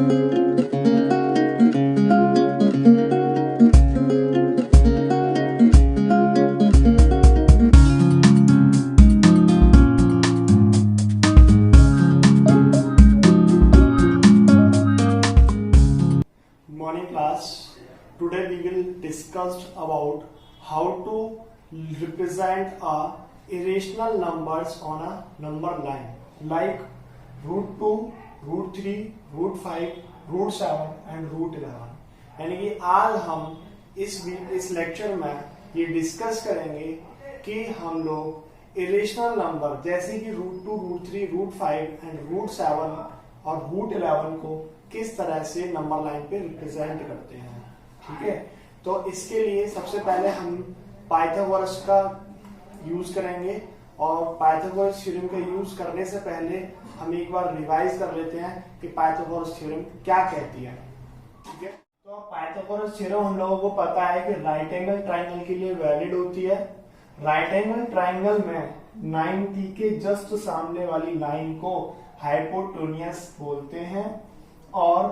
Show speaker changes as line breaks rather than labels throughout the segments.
Morning class. Today we will discuss about how to represent irrational numbers on a number line like √2, √3, √5, √7 and √11. यानी कि आज हम इस lecture में ये डिस्कस करेंगे कि हम लोग इरेशनल नंबर जैसे कि √2, √3, √5 एंड √7 और √11 को किस तरह से नंबर लाइन पे रिप्रेजेंट करते हैं। ठीक है, तो इसके लिए सबसे पहले हम पाइथागोरस का यूज करेंगे और पाइथागोरस थ्योरम का यूज करने से पहले हम एक बार रिवाइज कर लेते हैं कि पाइथागोरस थ्योरम क्या कहती है। ठीक है, तो पाइथागोरस थ्योरम हम लोगों को पता है कि राइट एंगल ट्राइंगल के लिए वैलिड होती है। राइट एंगल ट्राइंगल में 90 के जस्ट सामने वाली लाइन को हाइपोटेन्यूस बोलते हैं और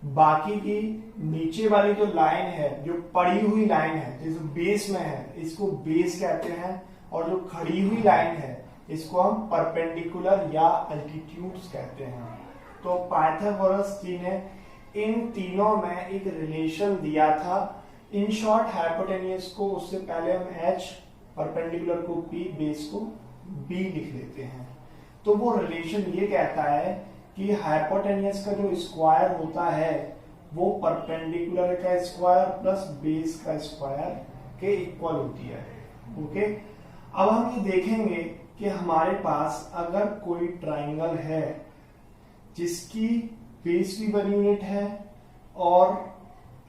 बाकी की नीचे वाली जो लाइन है, जो पड़ी हुई लाइन है, जो बेस में है, इसको बेस कहते हैं और जो खड़ी हुई लाइन है इसको हम परपेंडिकुलर या अल्टीट्यूड्स कहते हैं। तो पाइथागोरस जी ने इन तीनों में एक रिलेशन दिया था। इन शॉर्ट हाइपोटेन्यूस को उससे पहले हम h, परपेंडिकुलर को p, बेस को b लिख लेते हैं। तो वो रिलेशन ये कहता है कि हाइपोटेन्यूस का जो स्क्वायर होता है वो परपेंडिकुलर का स्क्वायर प्लस बेस का स्क्वायर के इक्वल होती है। ओके, अब हम ये देखेंगे कि हमारे पास अगर कोई ट्राइंगल है जिसकी बेस भी 1 यूनिट है और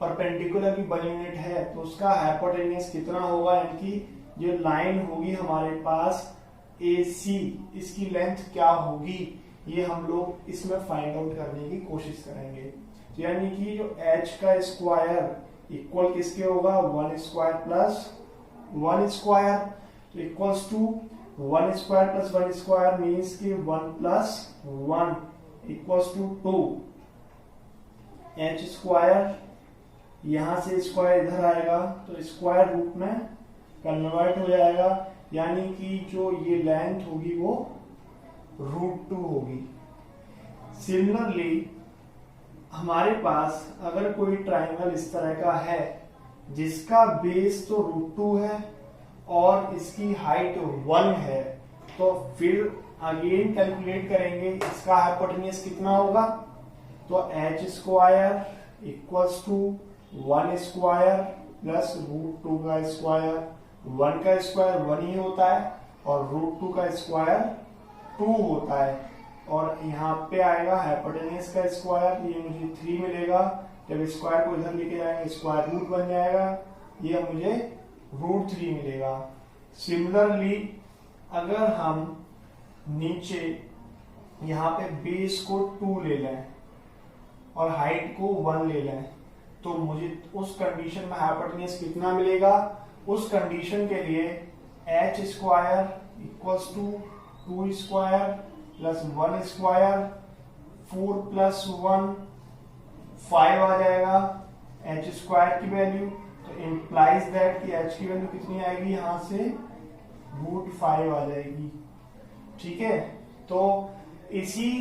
परपेंडिकुलर भी 1 यूनिट है तो उसका हाइपोटेन्यूस कितना होगा, यानी कि ये लाइन होगी हमारे पास AC, इसकी लेंथ क्या होगी ये हम लोग इसमें फाइंड आउट करने की कोशिश करेंगे। यानी कि जो h का स्क्वायर इक्वल किसके होगा, 1 स्क्वायर प्लस 1 स्क्वायर, तो equals to 1 square plus 1 square means कि 1 plus 1 equals to 2। h square यहां से स्क्वायर इधर आएगा तो स्क्वायर रूट में कन्वर्ट हो जाएगा, यानी कि जो ये लेंथ होगी वो √2 होगी। सिमिलरली हमारे पास अगर कोई ट्राइंगल इस तरह का है जिसका बेस तो √2 है और इसकी हाइट 1 है, तो फिर अगेन कैलकुलेट करेंगे इसका हाइपोटेन्यूस कितना होगा। तो h square equals to 1 square plus √2 का स्क्वायर, 1 का स्क्वायर 1 ही होता है और √2 का स्क्वायर 2 होता है और यहाँ पे आएगा हाइपोटेन्यूस का स्क्वायर, ये मुझे 3 मिलेगा। जब स्क्वायर को इधर लेके जाएंगे स्क्वायर रूट बन जाएगा, ये मुझे √3 मिलेगा। सिमिलरली अगर हम नीचे यहाँ पे बेस को 2 ले लें और हाइट को 1 ले लें तो मुझे उस कंडीशन में हाइपोटेन्यूस कितना मिलेगा। उस कंडीशन के लिए h square equals to 2 square plus 1 square, 4 plus 1 5 आ जाएगा h स्क्वायर की वैल्यू। तो इम्प्लाइज दैट कि h की वैल्यू कितनी आएगी, यहां से √5 आ जाएगी। ठीक है, तो इसी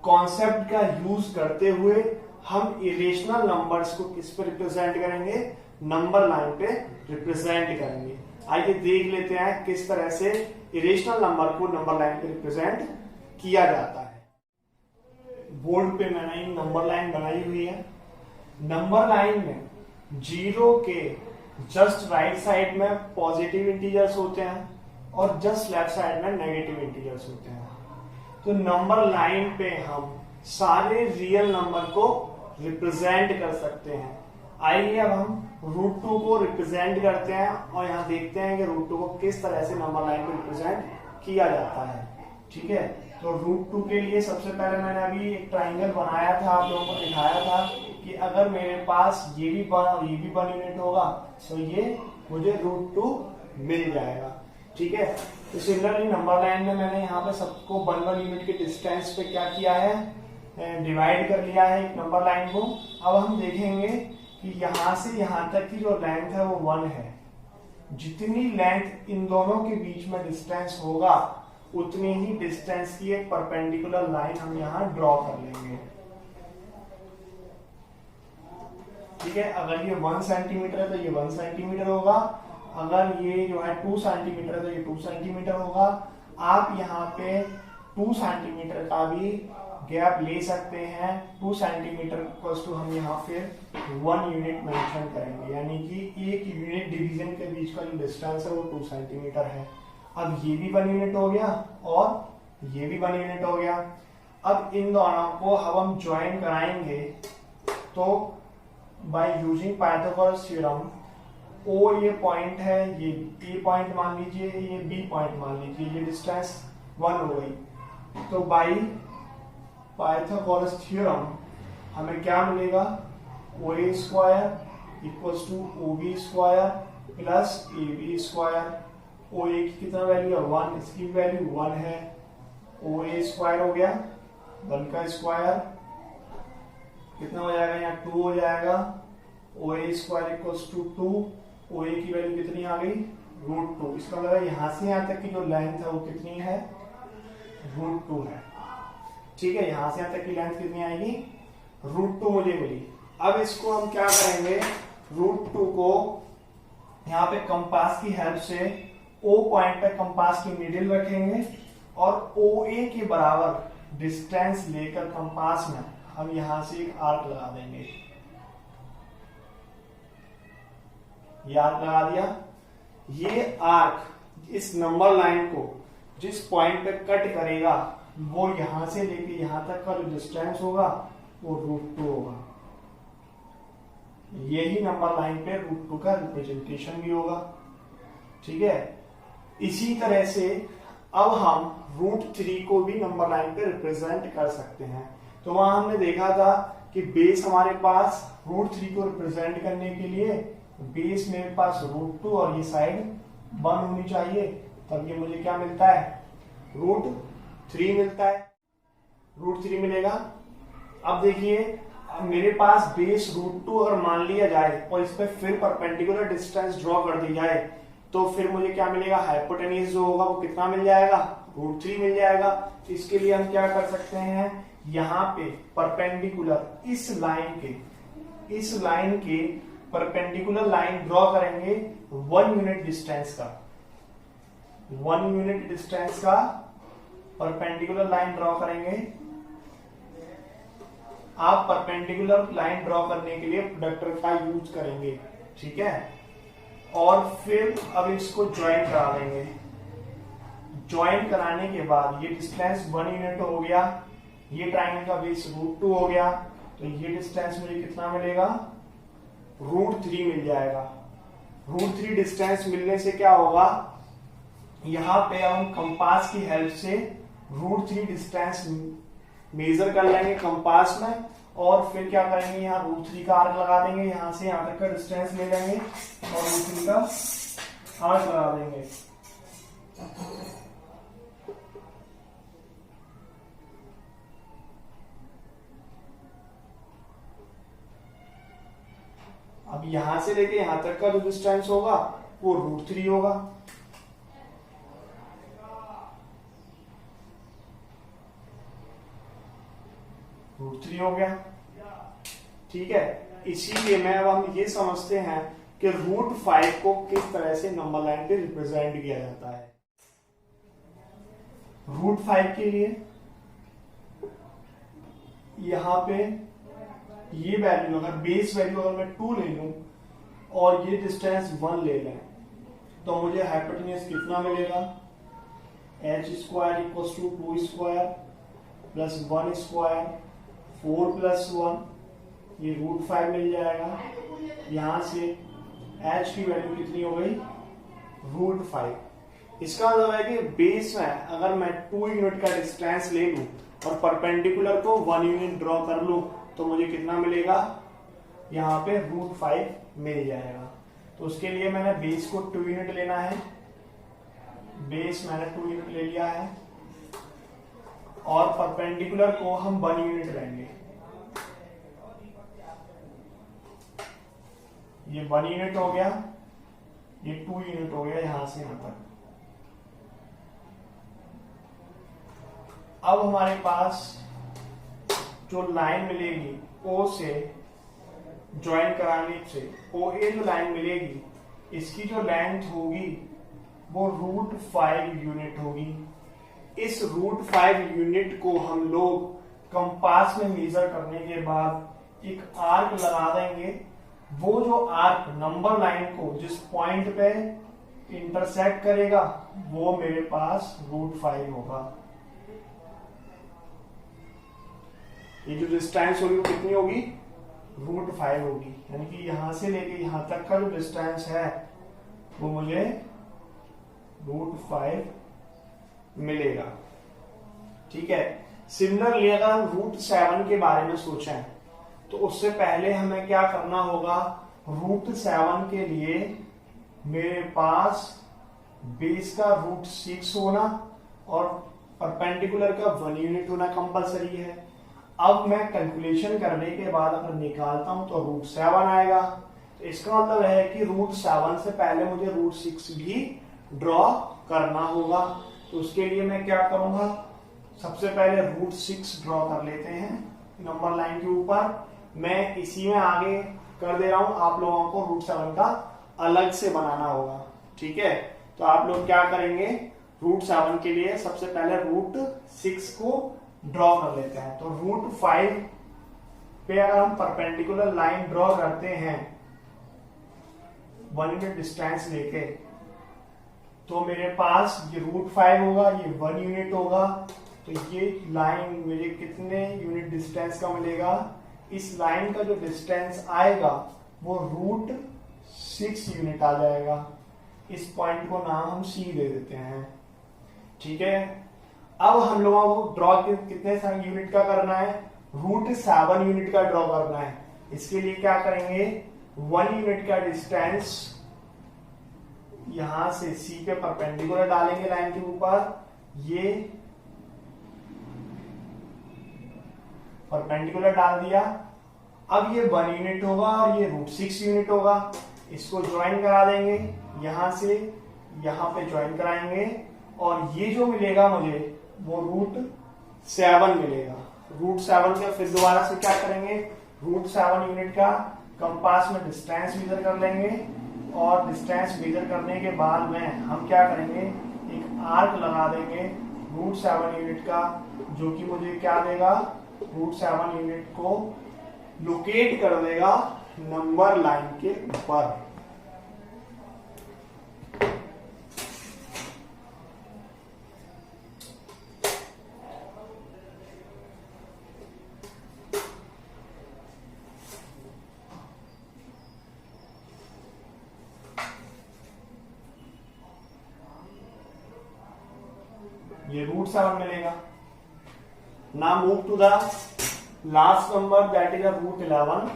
कॉन्सेप्ट का यूज करते हुए हम इरेशनल नंबर्स को किस पे रिप्रेजेंट करेंगे, नंबर लाइन पे रिप्रेजेंट करेंगे। आइए देख लेते हैं किस तरह से इरेशनल नंबर को नंबर लाइन पे रिप्रेजेंट किया जाता है। बोर्ड पे मैंने नंबर लाइन बनाई हुई है। नंबर लाइन में 0 के जस्ट राइट साइड में पॉजिटिव इंटीजर्स होते हैं और जस्ट लेफ्ट साइड में नेगेटिव इंटीजर्स होते हैं। तो नंबर लाइन पे हम सारे रियल नंबर को रिप्रेजेंट कर सकते हैं। आइए अब हम √2 को रिप्रेजेंट करते हैं और यहाँ देखते हैं कि √2 को किस तरह से नंबर लाइन पे रिप्रेजेंट किया जाता है। ठीक है, तो √2 के लिए सबसे पहले मैंने अभी एक ट्राइंगल बनाया था, आप लोगों को दिखाया था कि अगर मेरे पास ये भी 1 यूनिट होगा तो ये मुझे √2 मिल जाएगा। ठीक है, तो सिमिलरली नंबर लाइन में मैंने यहाँ पे सबको 1 यूनिट के डिस्टेंस पे क्या किया है, डिवाइड कर लिया है एक नंबर लाइन को। अब हम देखेंगे कि यहां से यहां तक की जो लेंथ है वो 1 है। जितनी लेंथ इन दोनों के बीच में डिस्टेंस होगा उतनी ही डिस्टेंस की एक परपेंडिकुलर लाइन हम यहाँ ड्रॉ कर लेंगे। ठीक है, अगर ये 1 सेंटीमीटर है तो ये 1 सेंटीमीटर होगा, अगर ये जो है 2 सेंटीमीटर है तो ये 2 सेंटीमीटर होगा। आप यहाँ पे 2 सेंटीमीटर का भी गैप ले सकते हैं। 2 सेंटीमीटर को हम यहाँ फिर 1 यूनिट मेंशन करेंगे, यानी कि एक यूनिट डिवीजन के बीच का जो डिस्टेंस है वो 2 सेंटीमीटर है। अब ये भी 1 यूनिट हो गया और ये भी 1 यूनिट हो गया। अब इन दोनों को अब हम ज्वाइन कराएंगे तो बाय यूजिंग पाइथागोरस थ्योरम, ओ ये पॉइंट है, ये ए पॉइंट मान लीजिए, ये बी पॉइंट मान लीजिए, ये डिस्टेंस 1 हो गई। तो बाय पाइथागोरस थ्योरम हमें क्या मिलेगा, O A square equals to O B square plus A B square. O A की कितना वैल्यू है 1, इसकी वैल्यू 1 है। ओ ए स्क्वायर हो गया 1 का स्क्वायर, कितना हो जाएगा यहाँ 2 हो जाएगा। ओ A square equals to 2, O A की वैल्यू कितनी आ गई √2। इसका मतलब है यहां से यहां तक की जो लेंथ है वो कितनी है √2 है। ठीक है, यहां से यहां तक की लेंथ कितनी आएगी √2 मुझे मिली। अब इसको हम क्या करेंगे, √2 को यहाँ पे कंपास की हेल्प से O पॉइंट पे कंपास की नीडल रखेंगे और OA के बराबर डिस्टेंस लेकर कंपास में हम यहां से एक आर्क लगा देंगे। ये आर्क लगा दिया। ये आर्क इस नंबर लाइन को जिस पॉइंट पे कट करेगा वो यहां से लेके यहां तक का जो डिस्टेंस होगा वो √2 होगा। यही नंबर लाइन पे √2 का रिप्रेजेंटेशन भी होगा। ठीक है, इसी तरह से अब हम √3 को भी नंबर लाइन पे रिप्रेजेंट कर सकते हैं। तो वहां हमने देखा था कि बेस हमारे पास √3 को रिप्रेजेंट करने के लिए बेस मेरे पास √2 और ये साइड 1 होनी चाहिए, तब ये मुझे क्या मिलता है √3 मिलता है। √3 मिलेगा। अब देखिए, अब मेरे पास बेस √2 अगर मान लिया जाए और इस पे फिर परपेंडिकुलर डिस्टेंस ड्रॉ कर दी जाए तो फिर मुझे क्या मिलेगा, हाइपोटेन्यूज जो होगा वो कितना मिल जाएगा √3 मिल जाएगा। इसके लिए हम क्या कर सकते हैं, यहाँ पे परपेंडिकुलर इस लाइन के परपेंडिकुलर लाइन ड्रॉ करेंगे 1 यूनिट डिस्टेंस का। 1 यूनिट डिस्टेंस का परपेंडिकुलर लाइन ड्रॉ करेंगे। आप परपेंडिकुलर लाइन ड्रॉ करने के लिए प्रोडक्टर का यूज करेंगे। ठीक है, और फिर अब इसको ज्वाइन करा देंगे। ज्वाइन कराने के बाद ये डिस्टेंस 1 यूनिट हो गया, ये ट्राइंगल का बेस √2 हो गया, तो ये डिस्टेंस मुझे कितना मिलेगा √3 मिल जाएगा। √3 डिस्टेंस मिलने से क्या होगा, यहां पे हम कंपास की हेल्प से √3 डिस्टेंस मेजर कर लेंगे कंपास में और फिर क्या करेंगे, यहाँ √3 का आर्क लगा देंगे, यहां से यहां तक का डिस्टेंस ले लेंगे और √3 का आर्क लगा देंगे। अब यहां से लेके यहां तक का जो डिस्टेंस होगा वो √3 होगा। √3 हो गया। ठीक है, इसीलिए मैं अब हम ये समझते हैं कि √5 को किस तरह से नंबर लाइन पे रिप्रेजेंट किया जाता है। √5 के लिए यहां पे ये वैल्यू, अगर बेस वैल्यू अगर मैं 2 ले लूं और ये डिस्टेंस 1 ले लें तो मुझे हाइपोटेन्यूज कितना मिलेगा, h square equals to 2 square plus 1 square 4 plus 1, ये √5 मिल जाएगा। यहां से h की वैल्यू कितनी हो गई √5। इसका मतलब है कि बेस में अगर मैं 2 यूनिट का डिस्टेंस ले लूं और परपेंडिकुलर को 1 यूनिट ड्रॉ कर लूं तो मुझे कितना मिलेगा, यहाँ पे √5 मिल जाएगा। तो उसके लिए मैंने बेस को 2 यूनिट लेना है। बेस मैंने 2 यूनिट ले लिया है। और परपेंडिकुलर को हम 1 यूनिट लेंगे। ये 1 यूनिट हो गया, ये 2 यूनिट हो गया यहां से यहां तक। अब हमारे पास जो लाइन मिलेगी ओ से ज्वाइन कराने से, ओ ए जो लाइन मिलेगी इसकी जो लेंथ होगी वो √5 यूनिट होगी। इस √5 यूनिट को हम लोग कंपास में मेजर करने के बाद एक आर्क लगा देंगे। वो जो आर्क नंबर लाइन को जिस पॉइंट पे इंटरसेक्ट करेगा वो मेरे पास √5 होगा। ये जो डिस्टेंस होगी वो कितनी होगी? √5 होगी। यानी कि यहां से लेके यहां तक का जो डिस्टेंस है वो मुझे √5 मिलेगा। ठीक है। सिमिलरली अगर हम √7 के बारे में सोचें तो उससे पहले हमें क्या करना होगा? √7 के लिए मेरे पास बेस का √6 होना और परपेंडिकुलर का 1 यूनिट होना कंपलसरी है। अब मैं कैलकुलेशन करने के बाद अगर निकालता हूं तो √7 आएगा। तो इसका मतलब है कि √7 से पहले मुझे √6 भी ड्रॉ करना होगा। तो उसके लिए मैं क्या करूंगा? सबसे पहले √6 ड्रॉ कर लेते हैं नंबर लाइन के ऊपर। मैं इसी में आगे कर दे रहा हूं, आप लोगों को √7 का अलग से बनाना होगा। ठीक है। तो आप लोग क्या करेंगे? √7 के लिए सबसे पहले √6 को ड्रॉ कर लेते हैं। तो √5 पे अगर हम परपेंडिकुलर लाइन ड्रॉ करते हैं 1 यूनिट डिस्टेंस लेके, तो मेरे पास ये √5 होगा, ये 1 यूनिट होगा। तो ये लाइन मुझे कितने यूनिट डिस्टेंस का मिलेगा? इस लाइन का जो डिस्टेंस आएगा वो √6 यूनिट आ जाएगा। इस पॉइंट को नाम हम C दे देते हैं। ठीक है। अब हम लोगों को ड्रॉ कितने यूनिट का करना है? √7 यूनिट का ड्रॉ करना है। इसके लिए क्या करेंगे? 1 यूनिट का डिस्टेंस यहां से C पे परपेंडिकुलर डालेंगे लाइन के ऊपर। ये परपेंडिकुलर डाल दिया। अब ये 1 यूनिट होगा और ये √6 यूनिट होगा। इसको ज्वाइन करा देंगे, यहां से यहां पे ज्वाइन कराएंगे और ये जो मिलेगा मुझे वो √7 मिलेगा। √7 का फिर दोबारा से क्या करेंगे? √7 यूनिट का कंपास में डिस्टेंस मेजर कर लेंगे और डिस्टेंस मेजर करने के बाद में हम क्या करेंगे? एक आर्क लगा देंगे √7 यूनिट का, जो कि मुझे क्या देगा? √7 यूनिट को लोकेट कर देगा नंबर लाइन के ऊपर। ये √7 मिलेगा। Now move to the last number that is √11।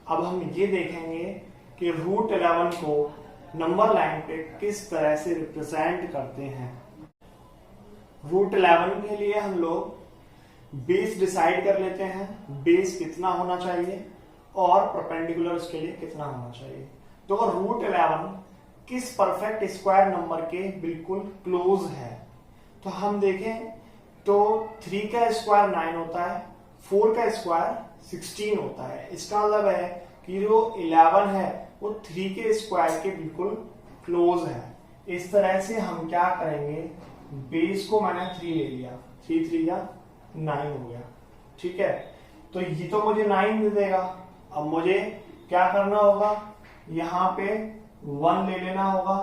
अब हम ये देखेंगे कि √11 को नंबर लाइन पे किस तरह से रिप्रेजेंट करते हैं। √11 के लिए हम लोग बेस डिसाइड कर लेते हैं, बेस कितना होना चाहिए और परपेंडिकुलर उसके लिए कितना होना चाहिए। तो √11 किस परफेक्ट स्क्वायर नंबर के बिल्कुल क्लोज है। तो हम देखें तो 3 का स्क्वायर 9 होता है, 4 का स्क्वायर 16 होता है। इसका मतलब है कि जो 11 है वो 3 के स्क्वायर के बिल्कुल क्लोज है। इस तरह से हम क्या करेंगे? बेस को मैंने 3 ले लिया, 3 3 या 9 हो गया। ठीक है। तो ये तो मुझे 9 दे देगा। अब मुझे क्या करना होगा? यहाँ पे 1 ले लेना होगा।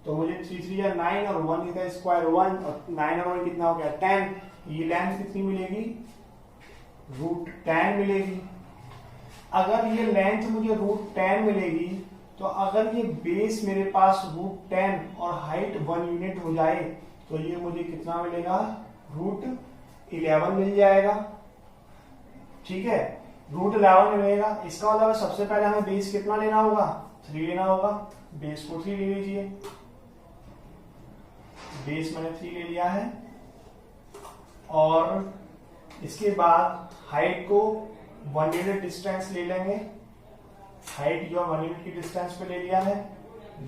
तो मुझे 3 3 या 9 और 1 का स्क्वायर 1 और 9 और 1 कितना हो गया? 10। ये लेंथ कितनी मिलेगी? √10 मिलेगी। अगर ये लेंथ मुझे √10 मिलेगी तो अगर ये बेस मेरे पास √10 और हाइट 1 यूनिट हो जाए तो ये मुझे कितना मिलेगा? √11 मिल जाएगा। ठीक है। √11 मिलेगा। इसका मतलब सबसे पहले हमें बेस कितना लेना होगा? 3 लेना होगा। बेस को 3 ले लीजिए। बेस मैंने 3 ले लिया है और इसके बाद हाइट को 1 यूनिट डिस्टेंस ले लेंगे, हाइट जो 1 यूनिट की डिस्टेंस पे ले लिया है,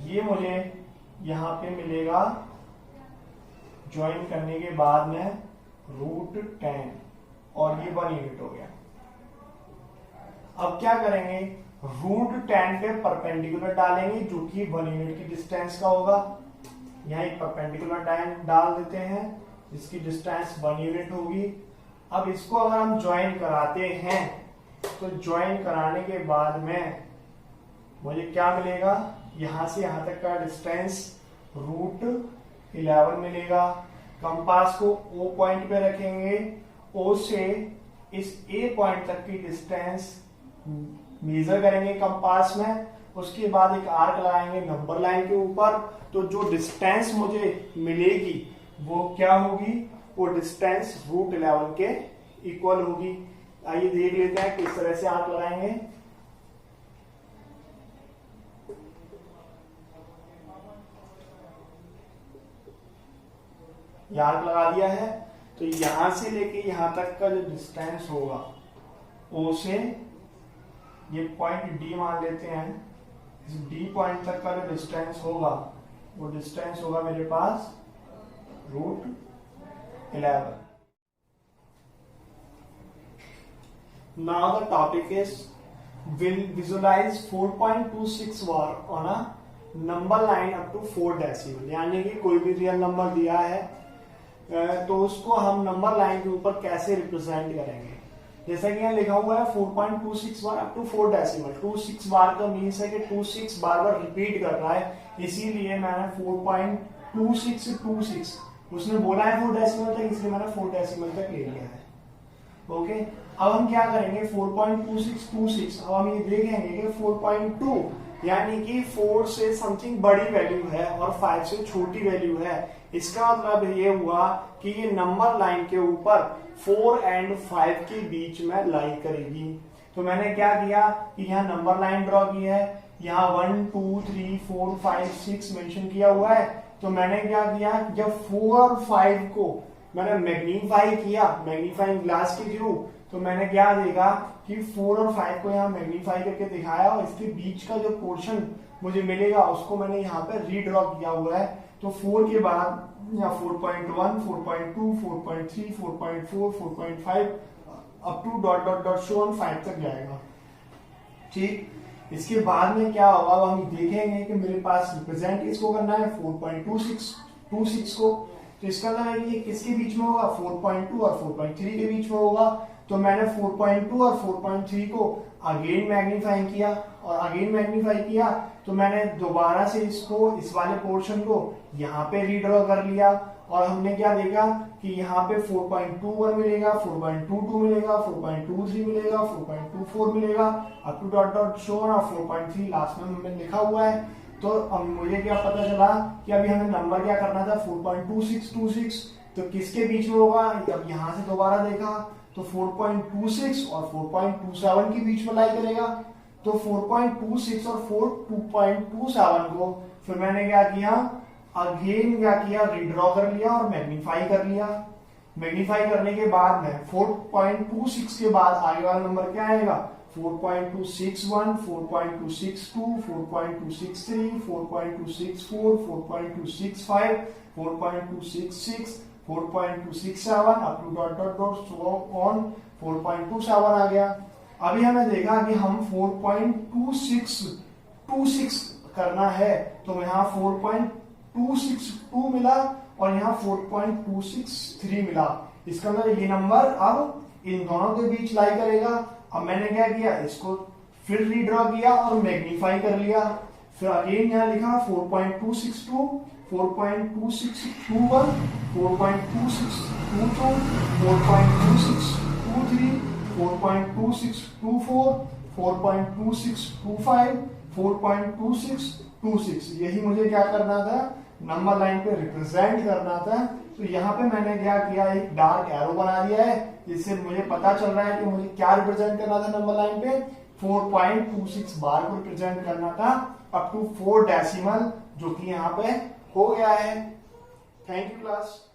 ये मुझे यहाँ पे मिलेगा ज्वाइन करने के बाद में √10 और ये 1 यूनिट हो गया। अब क्या करेंगे, √10 पे परपेंडिकुलर डालेंगे जो कि 1 यूनिट की डिस्टेंस का होगा। यहाँ एक परपेंडिकुलर डाल देते हैं जिसकी डिस्टेंस 1 यूनिट होगी। अब इसको अगर हम ज्वाइन कराते हैं तो ज्वाइन कराने के बाद में मुझे क्या मिलेगा, यहां से यहां तक का डिस्टेंस √11 मिलेगा। कंपास को O पॉइंट पे रखेंगे, O से इस A पॉइंट तक की डिस्टेंस मेजर करेंगे कंपास में, उसके बाद एक आर्क लगाएंगे नंबर लाइन के ऊपर, तो जो डिस्टेंस मुझे मिलेगी वो क्या होगी, वो डिस्टेंस √11 के इक्वल होगी। आइए देख लेते हैं किस तरह से आर्क लगाएंगे। आर्क लगा दिया है, तो यहां से लेके यहां तक का जो डिस्टेंस होगा, O से ये पॉइंट D मान लेते हैं, इस D पॉइंट तक का जो डिस्टेंस होगा वो डिस्टेंस होगा मेरे पास √11। Now the topic is will visualize 4.26 bar on a number line up to 4 decimal, यानी कि कोई भी रियल नंबर दिया है तो उसको हम नंबर लाइन के ऊपर कैसे रिप्रेजेंट करेंगे। जैसा कि यहाँ लिखा हुआ है 4.26 बार अप टू 4 डेसिमल। 26 बार का मीन्स है कि 26 बार बार रिपीट कर रहा है, इसीलिए मैंने 4.2626 उसने बोला है 4 डेसिमल तक, इसलिए मैंने 4 डेसिमल तक ले लिया है। ओके, अब हम क्या करेंगे 4.2626, अब हम ये देखेंगे कि 4.2 यानी कि 4 से समथिंग बड़ी वैल्यू है और 5 से छोटी वैल्यू है। इसका मतलब ये हुआ कि ये नंबर लाइन के ऊपर 4 और 5 के बीच में लाई करेगी। तो मैंने क्या किया कि यहाँ नंबर लाइन ड्रॉ की है, यहाँ 1 2 3 4 5 6 मेंशन किया हुआ है। तो मैंने क्या किया, जब 4 और 5 को मैंने मैग्नीफाई किया मैग्नीफाइंग ग्लास के थ्रू, तो मैंने क्या देखा कि 4 और 5 को यहाँ मैग्नीफाई करके दिखाया और इसके बीच का जो पोर्शन मुझे मिलेगा उसको मैंने यहाँ पे रीड्रॉ किया हुआ है। तो 4 के बाद यहाँ 4.1 4.2 4.3 4.4 4.5 up to dot dot dot show on 5 तक जाएगा। ठीक, इसके बाद में क्या होगा अब हम देखेंगे कि मेरे पास रिप्रेजेंट इसको करना है 4.26 को, तो इसका मतलब है कि किसके बीच में होगा, 4.2 और 4.3 के बीच में होगा। तो मैंने 4.2 और 4.3 को अगेन मैग्नीफाई किया और अगेन मैग्नीफाई किया, तो मैंने दोबारा से इसको इस वाले पोर्शन को यहाँ पे रीड्रॉ कर लिया और हमने क्या देखा कि यहाँ पे 4.21 मिलेगा, 4.22 मिलेगा, 4.23 मिलेगा, 4.24 मिलेगा up to dot dot show और 4.3 लास्ट में हमने लिखा हुआ है। तो अब मुझे क्या पता चला कि अभी हमें नंबर क्या करना था 4.2626, तो किसके बीच में होगा, अब यहाँ से दोबारा देखा तो 4.26 और 4.27 के बीच में लाई करेगा। तो 4.26 और 2.27 को फिर मैंने क्या किया, अगेन क्या किया, रीड्रॉ कर लिया और मैग्नीफाई कर लिया। मैग्नीफाई करने के बाद में 4.26 के बाद आगे वाला नंबर क्या आएगा, 4.261 4.262 4.263 4.264 4.265 4.266 4.267 up to dot dot dot so on 4.27 आ गया। अभी हमें देखा कि हम 4.2626 करना है, तो यहाँ 4.262 मिला और यहाँ 4.263 मिला। इसका मतलब ये नंबर अब इन दोनों के बीच लाई करेगा। अब मैंने क्या किया, इसको फिर रीड्रॉ किया और मैग्नीफाई कर लिया। फिर अगेन यहाँ लिखा 4.262 4.2621 4.2622 4.2623 4.2624 4.2625 4.2626, यही मुझे क्या करना था, नंबर लाइन पे रिप्रेजेंट करना था। तो यहाँ पे मैंने क्या किया, एक डार्क एरो बना दिया है जिससे मुझे पता चल रहा है कि मुझे क्या रिप्रेजेंट करना था नंबर लाइन पे, 4.26 बार को रिप्रेजेंट करना था अप टू 4 डेसिमल, जो कि यहाँ पे हो गया है। Thank you class.